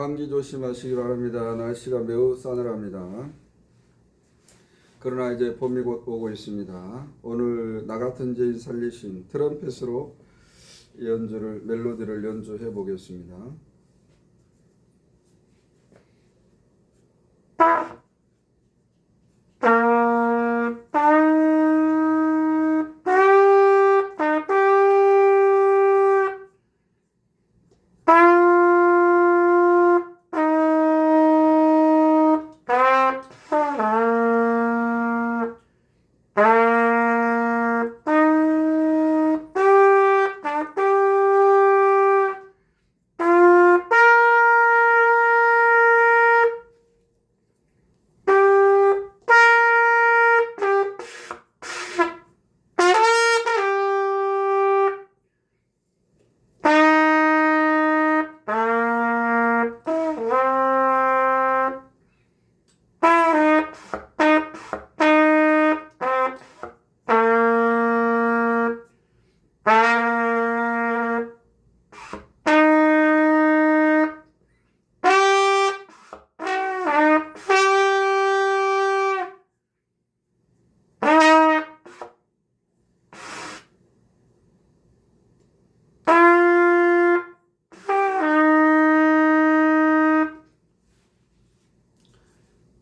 감기 조심하시기 바랍니다. 날씨가 매우 싸늘합니다. 그러나 이제 봄이 곧 오고 있습니다. 오늘 나 같은 죄인 살리신 트럼펫으로 멜로디를 연주해 보겠습니다.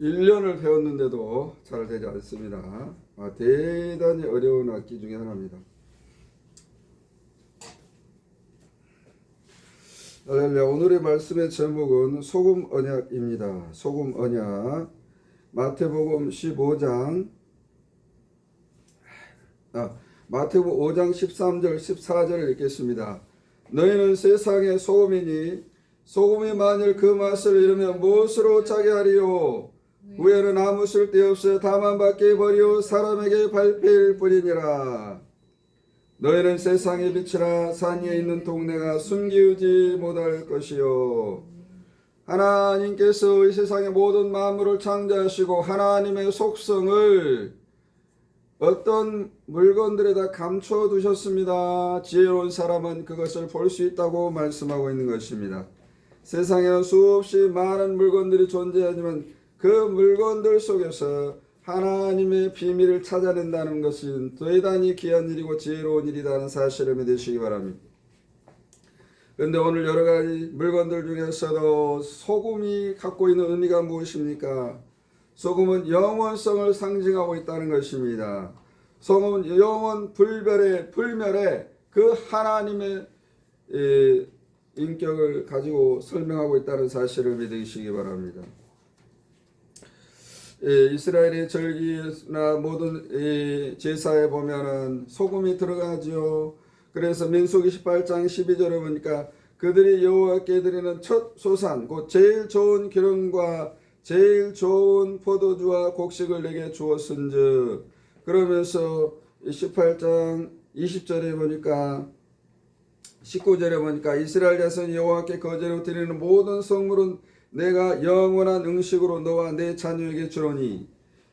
일 년을 배웠는데도 잘 되지 않습니다. 대단히 어려운 악기 중에 하나입니다. 할렐루야. 오늘의 말씀의 제목은 소금 언약입니다. 소금 언약. 마태복음 15장 마태복음 5장 13절 14절을 읽겠습니다. 너희는 세상의 소금이니 소금이 만일 그 맛을 잃으면 무엇으로 짜게 하리요? 후에는 아무 쓸데없어 다만 밖에 버리오 사람에게 밟힐 뿐이니라. 너희는 세상의 빛이라. 산 위에 있는 동네가 숨기우지 못할 것이요. 하나님께서 이 세상의 모든 만물을 창조하시고 하나님의 속성을 어떤 물건들에다 감춰 두셨습니다. 지혜로운 사람은 그것을 볼 수 있다고 말씀하고 있는 것입니다. 세상에는 수없이 많은 물건들이 존재하지만 그 물건들 속에서 하나님의 비밀을 찾아낸다는 것은 대단히 귀한 일이고 지혜로운 일이라는 사실을 믿으시기 바랍니다. 그런데 오늘 여러 가지 물건들 중에서도 소금이 갖고 있는 의미가 무엇입니까? 소금은 영원성을 상징하고 있다는 것입니다. 소금은 영원 불멸의 그 하나님의 인격을 가지고 설명하고 있다는 사실을 믿으시기 바랍니다. 이스라엘의 절기나 모든 제사에 보면은 소금이 들어가죠. 그래서 민수기 18장 12절에 보니까 그들이 여호와께 드리는 첫 소산 곧 제일 좋은 기름과 제일 좋은 포도주와 곡식을 내게 주었은즉, 그러면서 18장 20절에 보니까 19절에 보니까 이스라엘 자손이 여호와께 거제로 드리는 모든 성물은 내가 영원한 음식으로 너와 내 자녀에게 주노니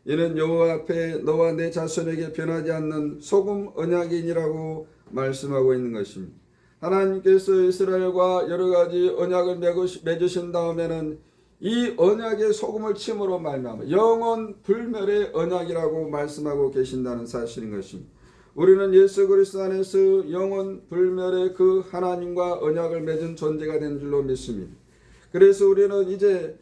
이는 여호와 앞에 너와 내 자손에게 변하지 않는 소금 언약이니라고 말씀하고 있는 것입니다. 하나님께서 이스라엘과 여러 가지 언약을 맺으신 다음에는 이 언약의 소금을 침으로 말미암아 영원 불멸의 언약이라고 말씀하고 계신다는 사실인 것입니다. 우리는 예수 그리스도 안에서 영원 불멸의 그 하나님과 언약을 맺은 존재가 된 줄로 믿습니다. 그래서 우리는 이제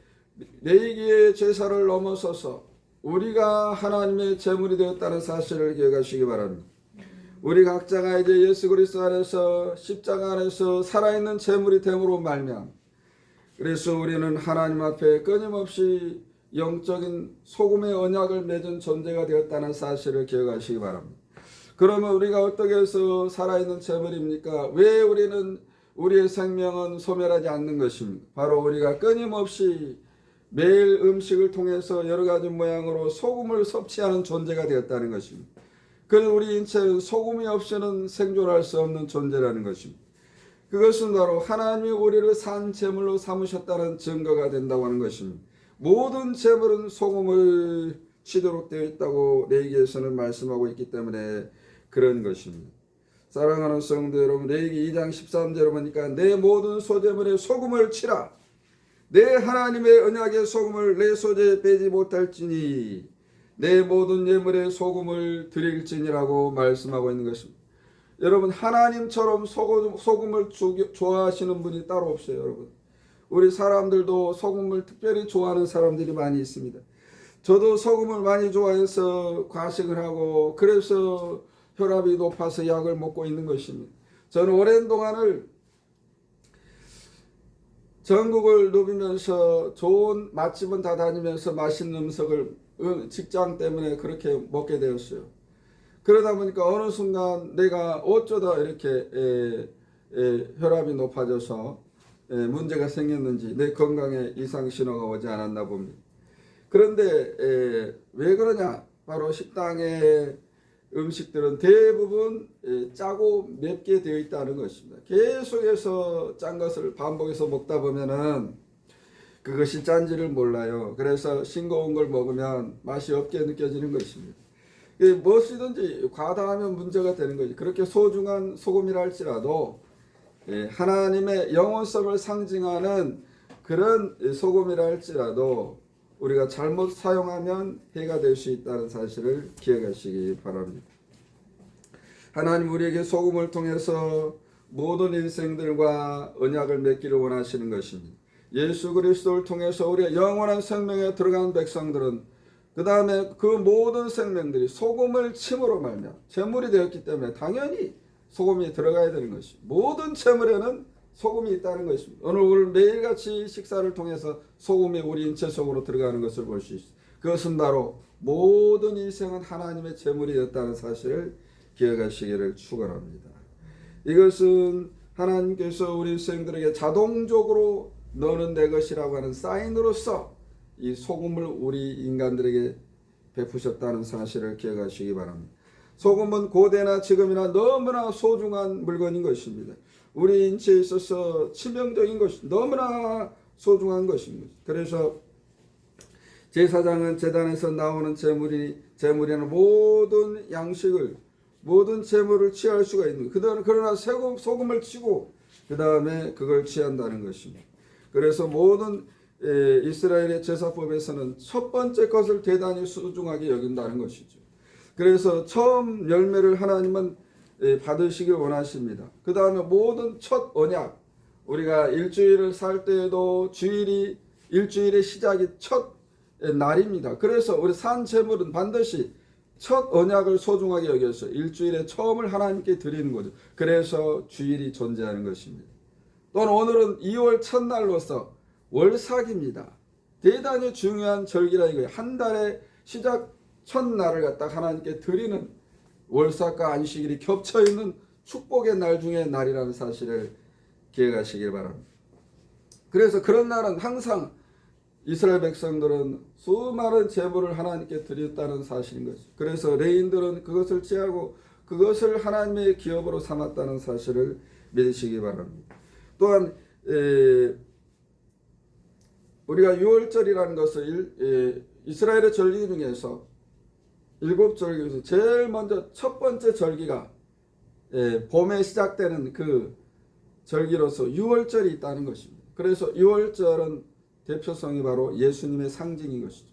레위기의 제사를 넘어서서 우리가 하나님의 제물이 되었다는 사실을 기억하시기 바랍니다. 우리 각자가 이제 예수 그리스도 안에서 십자가 안에서 살아있는 제물이 됨으로 말미암아 그래서 우리는 하나님 앞에 끊임없이 영적인 소금의 언약을 맺은 존재가 되었다는 사실을 기억하시기 바랍니다. 그러면 우리가 어떻게 해서 살아있는 제물입니까? 왜 우리의 생명은 소멸하지 않는 것입니다. 바로 우리가 끊임없이 매일 음식을 통해서 여러 가지 모양으로 소금을 섭취하는 존재가 되었다는 것입니다. 그래서 우리 인체는 소금이 없이는 생존할 수 없는 존재라는 것입니다. 그것은 바로 하나님이 우리를 산 제물로 삼으셨다는 증거가 된다고 하는 것입니다. 모든 제물은 소금을 치도록 되어 있다고 레위기에서는 말씀하고 있기 때문에 그런 것입니다. 사랑하는 성도 여러분, 레위기 2장 13절에 보니까 내 모든 소제물에 소금을 치라. 내 하나님의 언약의 소금을 내 소재에 빼지 못할지니 내 모든 예물에 소금을 드릴지니라고 말씀하고 있는 것입니다. 여러분, 하나님처럼 소금을 좋아하시는 분이 따로 없어요. 여러분, 우리 사람들도 소금을 특별히 좋아하는 사람들이 많이 있습니다. 저도 소금을 많이 좋아해서 과식을 하고 그래서 혈압이 높아서 약을 먹고 있는 것입니다. 저는 오랜 동안을 전국을 누비면서 좋은 맛집은 다 다니면서 맛있는 음식을 직장 때문에 그렇게 먹게 되었어요. 그러다 보니까 어느 순간 내가 어쩌다 이렇게 혈압이 높아져서 문제가 생겼는지 내 건강에 이상 신호가 오지 않았나 봅니다. 그런데 왜 그러냐? 바로 식당의 음식들은 대부분 짜고 맵게 되어 있다는 것입니다. 계속해서 짠 것을 반복해서 먹다 보면은 그것이 짠지를 몰라요. 그래서 싱거운 걸 먹으면 맛이 없게 느껴지는 것입니다. 무엇이든지 과다하면 문제가 되는 거지. 그렇게 소중한 소금이라 할지라도 하나님의 영원성을 상징하는 그런 소금이라 할지라도 우리가 잘못 사용하면 해가 될 수 있다는 사실을 기억하시기 바랍니다. 하나님 우리에게 소금을 통해서 모든 인생들과 언약을 맺기를 원하시는 것입니다. 예수 그리스도를 통해서 우리가 영원한 생명에 들어간 백성들은 그 다음에 그 모든 생명들이 소금을 침으로 말미암아 제물이 되었기 때문에 당연히 소금이 들어가야 되는 것입니다. 모든 제물에는 소금이 있다는 것입니다. 오늘 매일같이 식사를 통해서 소금이 우리 인체 속으로 들어가는 것을 볼 수 있습니다. 그것은 바로 모든 인생은 하나님의 제물이 되었다는 사실을 기억하시기를 축원합니다. 이것은 하나님께서 우리 인생들에게 자동적으로 너는 내 것이라고 하는 사인으로서 이 소금을 우리 인간들에게 베푸셨다는 사실을 기억하시기 바랍니다. 소금은 고대나 지금이나 너무나 소중한 물건인 것입니다. 우리 인체에 있어서 치명적인 것이 너무나 소중한 것입니다. 그래서 제사장은 제단에서 나오는 제물이나 모든 양식을 모든 제물을 취할 수가 있는 그러나 소금을 치고 그 다음에 그걸 취한다는 것입니다. 그래서 모든 이스라엘의 제사법에서는 첫 번째 것을 대단히 소중하게 여긴다는 것이죠. 그래서 처음 열매를 하나님은 받으시길 원하십니다. 그 다음에 모든 첫 언약, 우리가 일주일을 살 때에도 주일이 일주일의 시작이 첫 날입니다. 그래서 우리 산 제물은 반드시 첫 언약을 소중하게 여겨서 일주일의 처음을 하나님께 드리는 거죠. 그래서 주일이 존재하는 것입니다. 또는 오늘은 2월 첫날로서 월삭입니다. 대단히 중요한 절기라 이거예요. 한 달의 시작 첫날을 갖다 하나님께 드리는 월삭과 안식일이 겹쳐있는 축복의 날 중에 날이라는 사실을 기억하시길 바랍니다. 그래서 그런 날은 항상 이스라엘 백성들은 수많은 제물을 하나님께 드렸다는 사실인 것이죠. 그래서 레인들은 그것을 취하고 그것을 하나님의 기업으로 삼았다는 사실을 믿으시기 바랍니다. 또한 우리가 유월절이라는 것을 이스라엘의 절기 중에서 7절기 중에서 제일 먼저 첫 번째 절기가 봄에 시작되는 그 절기로서 유월절이 있다는 것입니다. 그래서 유월절은 대표성이 바로 예수님의 상징인 것이죠.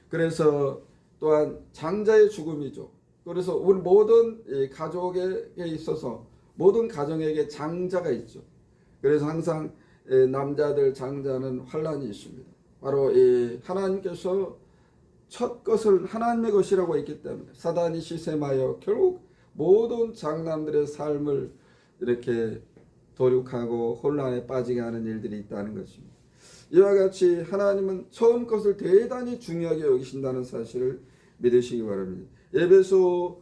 그래서 또한 장자의 죽음이죠. 그래서 우리 모든 가족에 있어서 모든 가정에게 장자가 있죠. 그래서 항상 남자들 장자는 환란이 있습니다. 바로 하나님께서 첫 것을 하나님의 것이라고 했기 때문에 사단이 시샘하여 결국 모든 장남들의 삶을 이렇게 도륙하고 혼란에 빠지게 하는 일들이 있다는 것입니다. 이와 같이 하나님은 처음 것을 대단히 중요하게 여기신다는 사실을 믿으시기 바랍니다. 에베소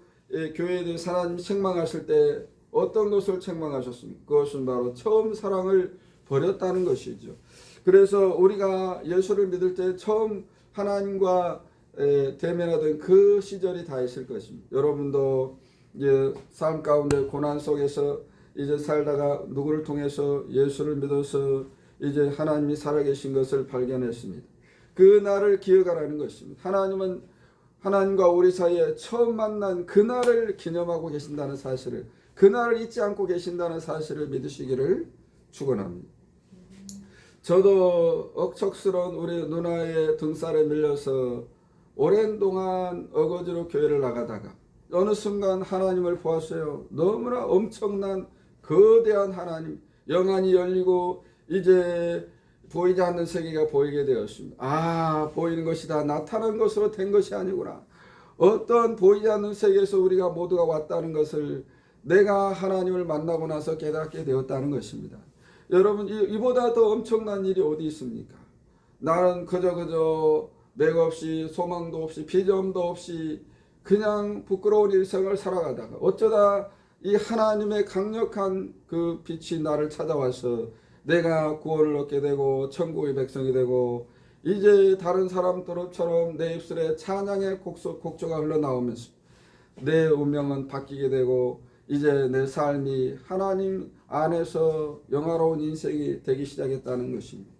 교회에 대해서 하나님이 책망하실 때 어떤 것을 책망하셨습니까? 그것은 바로 처음 사랑을 버렸다는 것이죠. 그래서 우리가 예수를 믿을 때 처음 하나님과 대면하던 그 시절이 다 있을 것입니다. 여러분도 이제 삶 가운데 고난 속에서 이제 살다가 누구를 통해서 예수를 믿어서 이제 하나님이 살아계신 것을 발견했습니다. 그 날을 기억하라는 것입니다. 하나님은 하나님과 우리 사이에 처음 만난 그 날을 기념하고 계신다는 사실을, 그 날을 잊지 않고 계신다는 사실을 믿으시기를 축원합니다. 저도 억척스러운 우리 누나의 등살에 밀려서 오랜 동안 어거지로 교회를 나가다가 어느 순간 하나님을 보았어요. 너무나 엄청난 거대한 하나님, 영안이 열리고 이제 보이지 않는 세계가 보이게 되었습니다. 아, 보이는 것이 다 나타난 것으로 된 것이 아니구나. 어떤 보이지 않는 세계에서 우리가 모두가 왔다는 것을 내가 하나님을 만나고 나서 깨닫게 되었다는 것입니다. 여러분, 이보다 더 엄청난 일이 어디 있습니까? 나는 그저 맥없이 소망도 없이 비전도 없이 그냥 부끄러운 일생을 살아가다가 어쩌다 이 하나님의 강력한 그 빛이 나를 찾아와서 내가 구원을 얻게 되고 천국의 백성이 되고 이제 다른 사람들처럼 내 입술에 찬양의 곡조가 흘러나오면서 내 운명은 바뀌게 되고 이제 내 삶이 하나님 안에서 영화로운 인생이 되기 시작했다는 것입니다.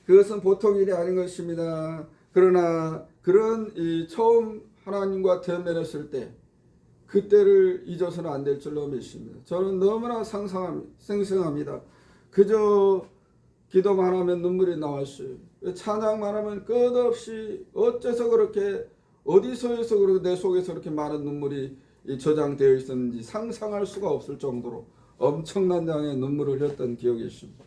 그것은 보통 일이 아닌 것입니다. 그러나 그런 처음 하나님과 대면했을 때 그때를 잊어서는 안 될 줄로 믿습니다. 저는 너무나 생생합니다. 그저 기도만 하면 눈물이 나왔어요. 찬양만 하면 끝없이 어째서 그렇게 어디서에서 그렇게 내 속에서 그렇게 많은 눈물이 저장되어 있었는지 상상할 수가 없을 정도로 엄청난 양의 눈물을 흘렸던 기억이 있습니다.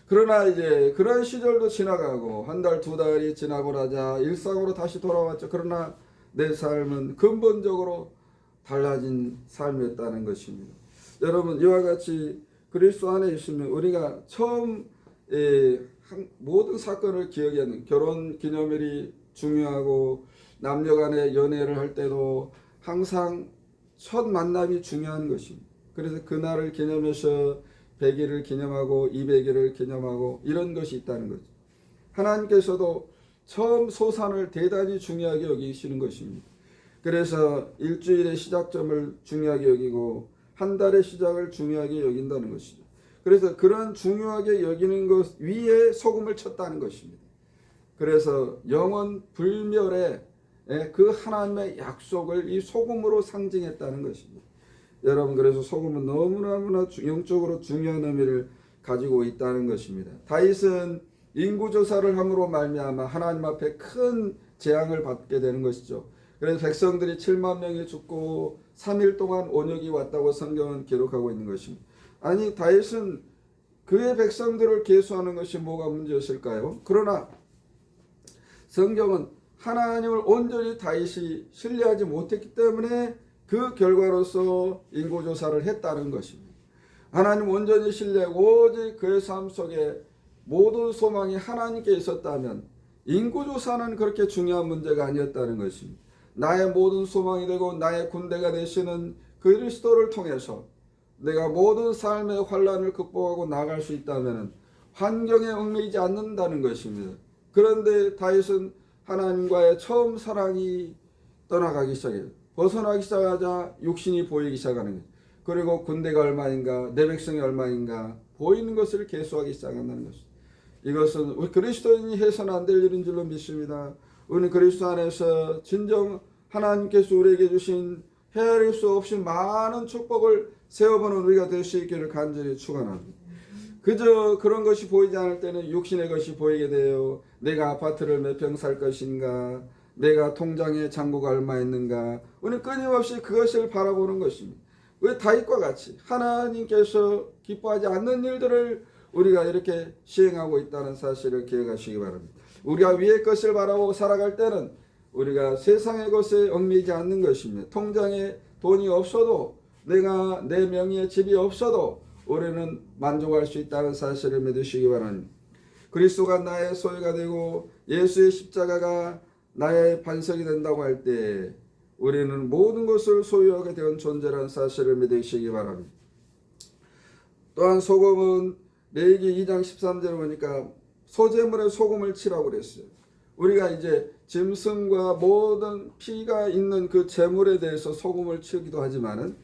그러나 이제 그런 시절도 지나가고 한 달, 두 달이 지나고 나자 일상으로 다시 돌아왔죠. 그러나 내 삶은 근본적으로 달라진 삶이었다는 것입니다. 여러분, 이와 같이 그리스도 안에 있으면 우리가 처음 모든 사건을 기억하는 결혼 기념일이 중요하고 남녀 간의 연애를 할 때도 항상 첫 만남이 중요한 것입니다. 그래서 그날을 기념해서 100일을 기념하고 200일을 기념하고 이런 것이 있다는 거죠. 하나님께서도 처음 소산을 대단히 중요하게 여기시는 것입니다. 그래서 일주일의 시작점을 중요하게 여기고 한 달의 시작을 중요하게 여긴다는 것이죠. 그래서 그런 중요하게 여기는 것 위에 소금을 쳤다는 것입니다. 그래서 영원 불멸의 그 하나님의 약속을 이 소금으로 상징했다는 것입니다. 여러분, 그래서 소금은 너무나 영적으로 중요한 의미를 가지고 있다는 것입니다. 다윗은 인구조사를 함으로 말미암아 하나님 앞에 큰 재앙을 받게 되는 것이죠. 그래서 백성들이 7만 명이 죽고 3일 동안 온역이 왔다고 성경은 기록하고 있는 것입니다. 아니, 다윗은 그의 백성들을 계수하는 것이 뭐가 문제였을까요? 그러나 성경은 하나님을 온전히 다윗이 신뢰하지 못했기 때문에 그 결과로서 인구조사를 했다는 것입니다. 하나님 온전히 신뢰하고 오직 그의 삶 속에 모든 소망이 하나님께 있었다면 인구조사는 그렇게 중요한 문제가 아니었다는 것입니다. 나의 모든 소망이 되고 나의 군대가 되시는 그리스도를 통해서 내가 모든 삶의 환란을 극복하고 나아갈 수 있다면 환경에 얽매이지 않는다는 것입니다. 그런데 다윗은 하나님과의 처음 사랑이 떠나가기 시작해요. 벗어나기 시작하자 육신이 보이기 시작하는 거예요. 그리고 군대가 얼마인가, 내 백성이 얼마인가 보이는 것을 계수하기 시작한다는 것입니다. 이것은 우리 그리스도인이 해서는 안 될 일인 줄로 믿습니다. 우리 그리스도 안에서 진정 하나님께서 우리에게 주신 헤아릴 수 없이 많은 축복을 세워보는 우리가 될 수 있기를 간절히 축원합니다. 그저 그런 것이 보이지 않을 때는 육신의 것이 보이게 돼요. 내가 아파트를 몇 평 살 것인가, 내가 통장에 잔고가 얼마 있는가, 우리는 끊임없이 그것을 바라보는 것입니다. 왜 다윗과 같이 하나님께서 기뻐하지 않는 일들을 우리가 이렇게 시행하고 있다는 사실을 기억하시기 바랍니다. 우리가 위의 것을 바라보고 살아갈 때는 우리가 세상의 것에 얽매이지 않는 것입니다. 통장에 돈이 없어도, 내가 내 명의의 집이 없어도 우리는 만족할 수 있다는 사실을 믿으시기 바랍니다. 그리스도가 나의 소유가 되고 예수의 십자가가 나의 반석이 된다고 할 때 우리는 모든 것을 소유하게 된 존재라는 사실을 믿으시기 바랍니다. 또한 소금은 레위기 2장 13절에 보니까 소재물에 소금을 치라고 그랬어요. 우리가 이제 짐승과 모든 피가 있는 그 제물에 대해서 소금을 치기도 하지만은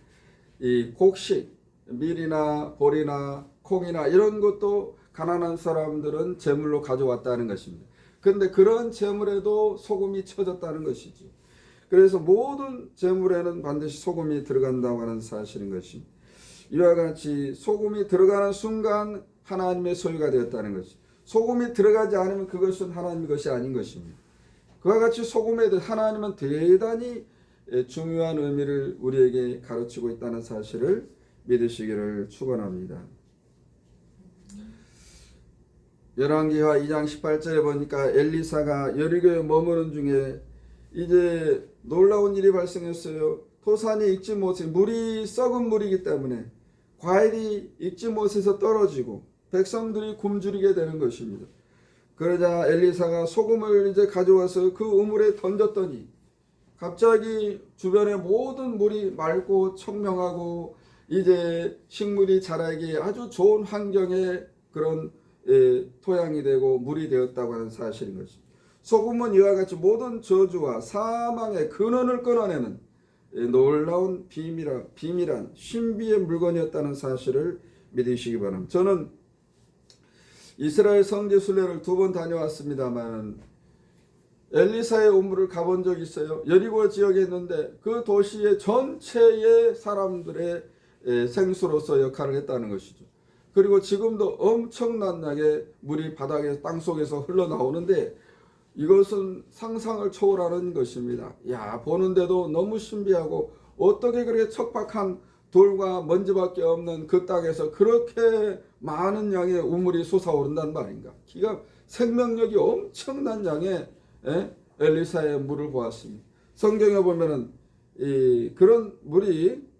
이 곡식, 밀이나 보리나 콩이나 이런 것도 가난한 사람들은 제물로 가져왔다는 것입니다. 그런데 그런 제물에도 소금이 쳐졌다는 것이죠. 그래서 모든 제물에는 반드시 소금이 들어간다고 하는 사실인 것입니다. 이와 같이 소금이 들어가는 순간 하나님의 소유가 되었다는 것이. 소금이 들어가지 않으면 그것은 하나님의 것이 아닌 것입니다. 그와 같이 소금에 대해 하나님은 대단히 중요한 의미를 우리에게 가르치고 있다는 사실을 믿으시기를 축원합니다. 열왕기하 2장 18절에 보니까 엘리사가 여리고에 머무는 중에 이제 놀라운 일이 발생했어요. 토산이 익지 못해, 물이 썩은 물이기 때문에 과일이 익지 못해서 떨어지고 백성들이 굶주리게 되는 것입니다. 그러자 엘리사가 소금을 이제 가져와서 그 우물에 던졌더니 갑자기 주변의 모든 물이 맑고 청명하고 이제 식물이 자라기 아주 좋은 환경의 그런 토양이 되고 물이 되었다고 하는 사실인 것입니다. 소금은 이와 같이 모든 저주와 사망의 근원을 끊어내는 놀라운 비밀한 신비의 물건이었다는 사실을 믿으시기 바랍니다. 저는 이스라엘 성지 순례를 2번 다녀왔습니다만 엘리사의 우물을 가본 적이 있어요. 여리고 지역에 있는데 그 도시의 전체의 사람들의 생수로서 역할을 했다는 것이죠. 그리고 지금도 엄청나게 물이 바닥에 땅속에서 흘러나오는데 이것은 상상을 초월하는 것입니다. 야, 보는데도 너무 신비하고 어떻게 그렇게 척박한 돌과 먼지밖에 없는 그 땅에서 그렇게 많은 양의 우물이 솟아오른단 말인가. 기가 생명력이 엄청난 양의 엘리사의 물을 보았습니다. 성경에 보면은 그런 물이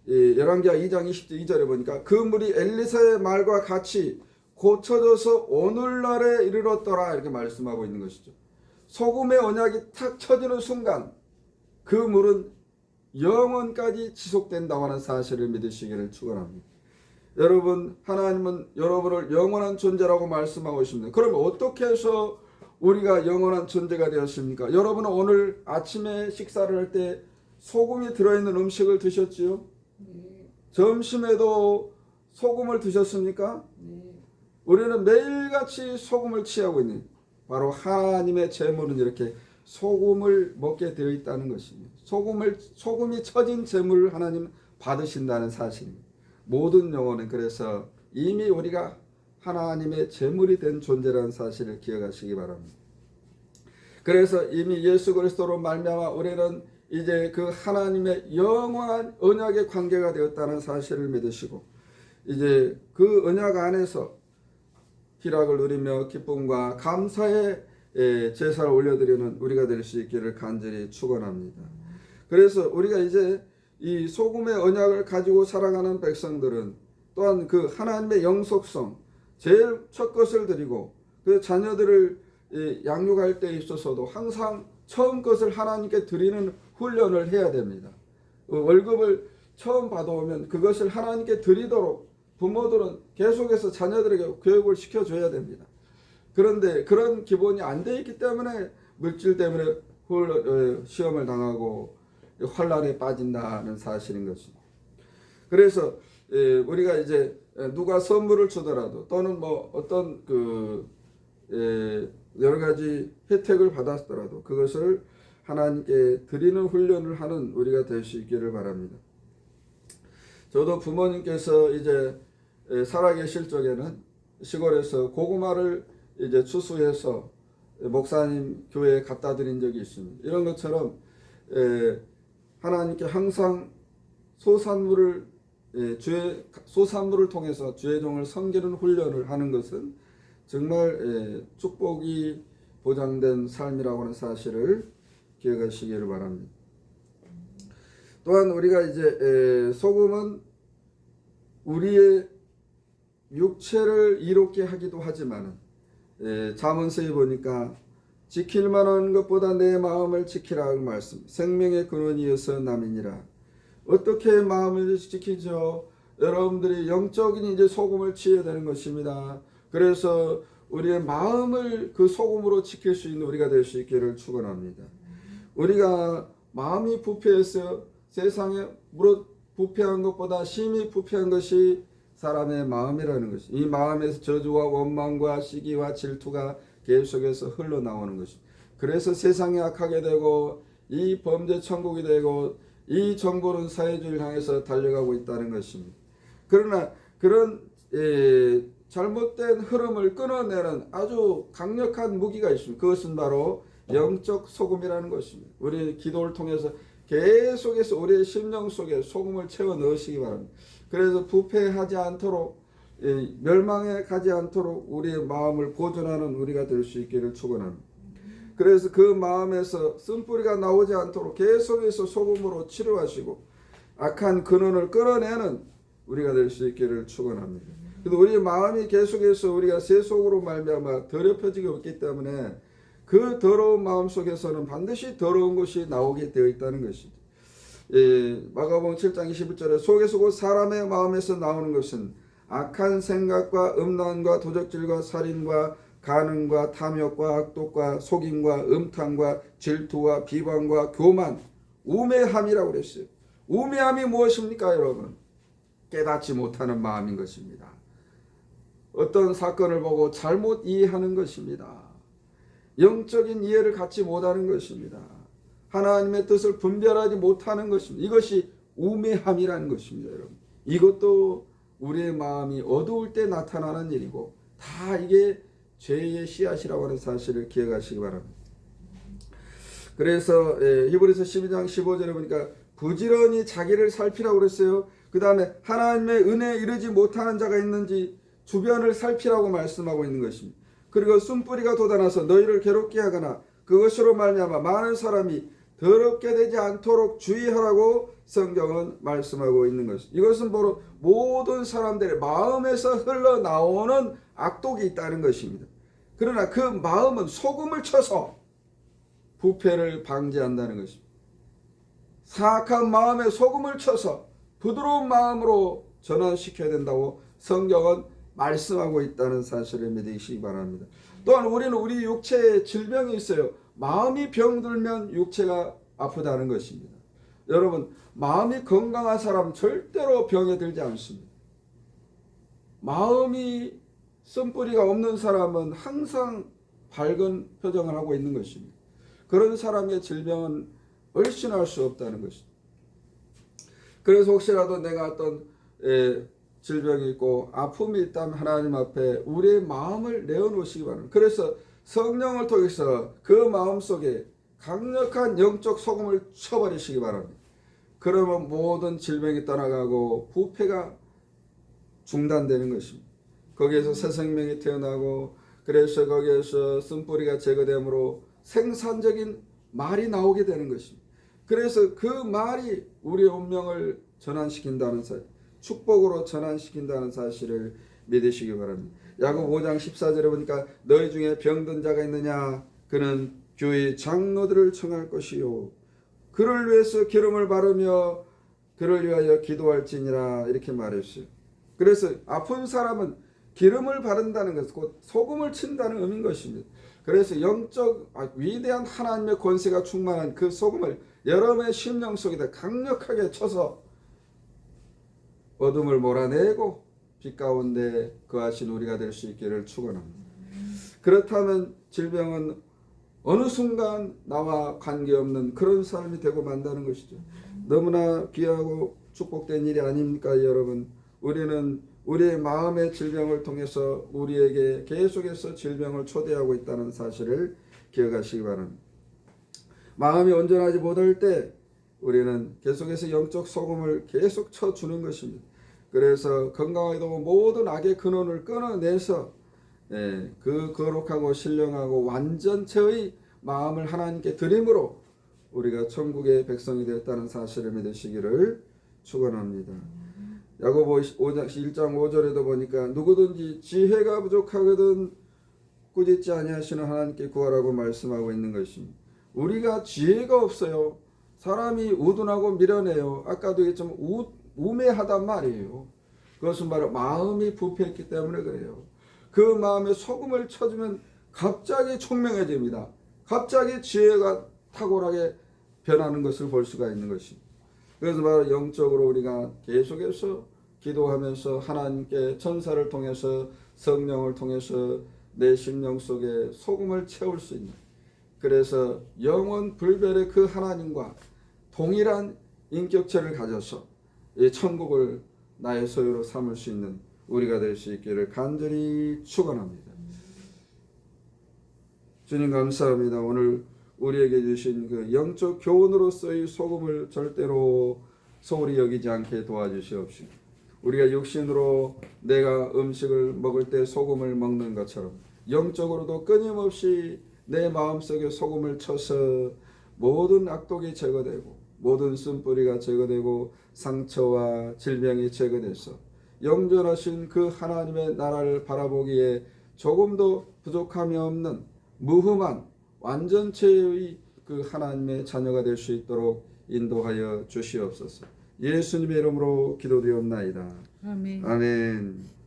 열왕기하 2장 22절에 보니까 그 물이 엘리사의 말과 같이 고쳐져서 오늘날에 이르렀더라 이렇게 말씀하고 있는 것이죠. 소금의 언약이 탁 쳐지는 순간 그 물은 영원까지 지속된다고 하는 사실을 믿으시기를 축원합니다. 여러분, 하나님은 여러분을 영원한 존재라고 말씀하고 있습니다. 그럼 어떻게 해서 우리가 영원한 존재가 되었습니까? 여러분은 오늘 아침에 식사를 할 때 소금이 들어있는 음식을 드셨지요? 네. 점심에도 소금을 드셨습니까? 네. 우리는 매일같이 소금을 취하고 있는, 바로 하나님의 제물은 이렇게 소금을 먹게 되어 있다는 것입니다. 소금이 처진 제물을 하나님 받으신다는 사실입니다. 모든 영혼은 그래서 이미 우리가 하나님의 제물이 된 존재라는 사실을 기억하시기 바랍니다. 그래서 이미 예수 그리스도로 말미암아 우리는 이제 그 하나님의 영원한 언약의 관계가 되었다는 사실을 믿으시고 이제 그 언약 안에서 희락을 누리며 기쁨과 감사의 제사를 올려드리는 우리가 될 수 있기를 간절히 축원합니다. 그래서 우리가 이제 이 소금의 언약을 가지고 살아가는 백성들은 또한 그 하나님의 영속성, 제일 첫 것을 드리고 그 자녀들을 양육할 때 있어서도 항상 처음 것을 하나님께 드리는 훈련을 해야 됩니다. 월급을 처음 받아오면 그것을 하나님께 드리도록 부모들은 계속해서 자녀들에게 교육을 시켜줘야 됩니다. 그런데 그런 기본이 안 돼 있기 때문에 물질 때문에 시험을 당하고 환란에 빠진다는 사실인 것입니다. 그래서 우리가 이제 누가 선물을 주더라도 또는 뭐 어떤 여러 가지 혜택을 받았더라도 그것을 하나님께 드리는 훈련을 하는 우리가 될 수 있기를 바랍니다. 저도 부모님께서 이제 살아계실 적에는 시골에서 고구마를 이제 추수해서 목사님 교회에 갖다 드린 적이 있습니다. 이런 것처럼 하나님께 항상 소산물을 통해서 주의 종을 섬기는 훈련을 하는 것은 정말 축복이 보장된 삶이라고 하는 사실을 기억하시기를 바랍니다. 또한 우리가 이제 소금은 우리의 육체를 이롭게 하기도 하지만 잠언서에 보니까 지킬 만한 것보다 내 마음을 지키라 말씀. 생명의 근원이어서 남이니라. 어떻게 마음을 지키죠? 여러분들이 영적인 이제 소금을 취해야 되는 것입니다. 그래서 우리의 마음을 그 소금으로 지킬 수 있는 우리가 될 수 있기를 축원합니다. 우리가 마음이 부패해서 세상에 무릇 부패한 것보다 심히 부패한 것이 사람의 마음이라는 것이, 이 마음에서 저주와 원망과 시기와 질투가 계속해서 흘러나오는 것입니다. 그래서 세상이 악하게 되고 이 범죄 천국이 되고 이 정보는 사회주의를 향해서 달려가고 있다는 것입니다. 그러나 그런 잘못된 흐름을 끊어내는 아주 강력한 무기가 있습니다. 그것은 바로 영적 소금이라는 것입니다. 우리 기도를 통해서 계속해서 우리의 심령 속에 소금을 채워 넣으시기 바랍니다. 그래서 부패하지 않도록, 멸망에 가지 않도록 우리의 마음을 보존하는 우리가 될 수 있기를 축원합니다. 그래서 그 마음에서 쓴뿌리가 나오지 않도록 계속해서 소금으로 치료하시고 악한 근원을 끌어내는 우리가 될 수 있기를 축원합니다. 그래서 우리 마음이 계속해서 우리가 세속으로 말미암아 더럽혀지고 없기 때문에 그 더러운 마음 속에서는 반드시 더러운 것이 나오게 되어 있다는 것이죠. 마가복음 7장 21절에 속에서 곧 사람의 마음에서 나오는 것은 악한 생각과 음란과 도적질과 살인과 간음과 탐욕과 악독과 속임과 음탕과 질투와 비방과 교만, 우매함이라고 그랬어요. 우매함이 무엇입니까, 여러분? 깨닫지 못하는 마음인 것입니다. 어떤 사건을 보고 잘못 이해하는 것입니다. 영적인 이해를 갖지 못하는 것입니다. 하나님의 뜻을 분별하지 못하는 것입니다. 이것이 우매함이라는 것입니다, 여러분. 이것도 우리의 마음이 어두울 때 나타나는 일이고 다 이게 죄의 씨앗이라고 하는 사실을 기억하시기 바랍니다. 그래서 히브리서 12장 15절에 보니까 부지런히 자기를 살피라고 그랬어요. 그 다음에 하나님의 은혜에 이르지 못하는 자가 있는지 주변을 살피라고 말씀하고 있는 것입니다. 그리고 쓴뿌리가 돋아나서 너희를 괴롭게 하거나 그것으로 말미암아 많은 사람이 더럽게 되지 않도록 주의하라고 성경은 말씀하고 있는 것입니다. 이것은 바로 모든 사람들의 마음에서 흘러나오는 악독이 있다는 것입니다. 그러나 그 마음은 소금을 쳐서 부패를 방지한다는 것입니다. 사악한 마음에 소금을 쳐서 부드러운 마음으로 전환시켜야 된다고 성경은 말씀하고 있다는 사실을 믿으시기 바랍니다. 또한 우리는 우리 육체에 질병이 있어요. 마음이 병들면 육체가 아프다는 것입니다. 여러분, 마음이 건강한 사람은 절대로 병에 들지 않습니다. 마음이 쓴뿌리가 없는 사람은 항상 밝은 표정을 하고 있는 것입니다. 그런 사람의 질병은 얼씬할 수 없다는 것입니다. 그래서 혹시라도 내가 어떤 질병이 있고 아픔이 있다면 하나님 앞에 우리의 마음을 내어놓으시기 바랍니다. 그래서 성령을 통해서 그 마음 속에 강력한 영적 소금을 쳐버리시기 바랍니다. 그러면 모든 질병이 떠나가고 부패가 중단되는 것입니다. 거기에서 새 생명이 태어나고 그래서 거기에서 쓴뿌리가 제거되므로 생산적인 말이 나오게 되는 것입니다. 그래서 그 말이 우리의 운명을 전환시킨다는 사실, 축복으로 전환시킨다는 사실을 믿으시기 바랍니다. 야고보 5장 14절에 보니까 너희 중에 병든 자가 있느냐 그는 교회 장로들을 청할 것이요 그를 위해서 기름을 바르며 그를 위하여 기도할지니라 이렇게 말했어요. 그래서 아픈 사람은 기름을 바른다는 것은 곧 소금을 친다는 의미인 것입니다. 그래서 영적 위대한 하나님의 권세가 충만한 그 소금을 여러분의 심령 속에다 강력하게 쳐서 어둠을 몰아내고 빛 가운데 거하신 우리가 될 수 있기를 축원합니다. 그렇다면 질병은 어느 순간 나와 관계없는 그런 삶이 되고 만다는 것이죠. 너무나 귀하고 축복된 일이 아닙니까, 여러분? 우리는 우리의 마음의 질병을 통해서 우리에게 계속해서 질병을 초대하고 있다는 사실을 기억하시기 바랍니다. 마음이 온전하지 못할 때 우리는 계속해서 영적 소금을 계속 쳐주는 것입니다. 그래서 건강하게도 모든 악의 근원을 끊어내서 그 거룩하고 신령하고 완전체의 마음을 하나님께 드림으로 우리가 천국의 백성이 되었다는 사실을 믿으시기를 축원합니다. 야고보 1장 5절에도 보니까 누구든지 지혜가 부족하거든 꾸짖지 아니하시는 하나님께 구하라고 말씀하고 있는 것입니다. 우리가 지혜가 없어요. 사람이 우둔하고 미련해요. 아까도 얘기했지만 우매하단 말이에요. 그것은 바로 마음이 부패했기 때문에 그래요. 그 마음에 소금을 쳐주면 갑자기 총명해집니다. 갑자기 지혜가 탁월하게 변하는 것을 볼 수가 있는 것입니다. 그래서 바로 영적으로 우리가 계속해서 기도하면서 하나님께 천사를 통해서 성령을 통해서 내 심령 속에 소금을 채울 수 있는, 그래서 영원 불멸의 그 하나님과 동일한 인격체를 가져서 이 천국을 나의 소유로 삼을 수 있는 우리가 될 수 있기를 간절히 축원합니다. 주님 감사합니다. 오늘 우리에게 주신 그 영적 교훈으로서의 소금을 절대로 소홀히 여기지 않게 도와주시옵시고, 우리가 육신으로 내가 음식을 먹을 때 소금을 먹는 것처럼 영적으로도 끊임없이 내 마음속에 소금을 쳐서 모든 악독이 제거되고 모든 쓴뿌리가 제거되고 상처와 질병이 제거돼서 영존하신 그 하나님의 나라를 바라보기에 조금도 부족함이 없는 무흠한 완전체의 그 하나님의 자녀가 될 수 있도록 인도하여 주시옵소서. 예수님의 이름으로 기도드리옵나이다. 아멘. 아멘.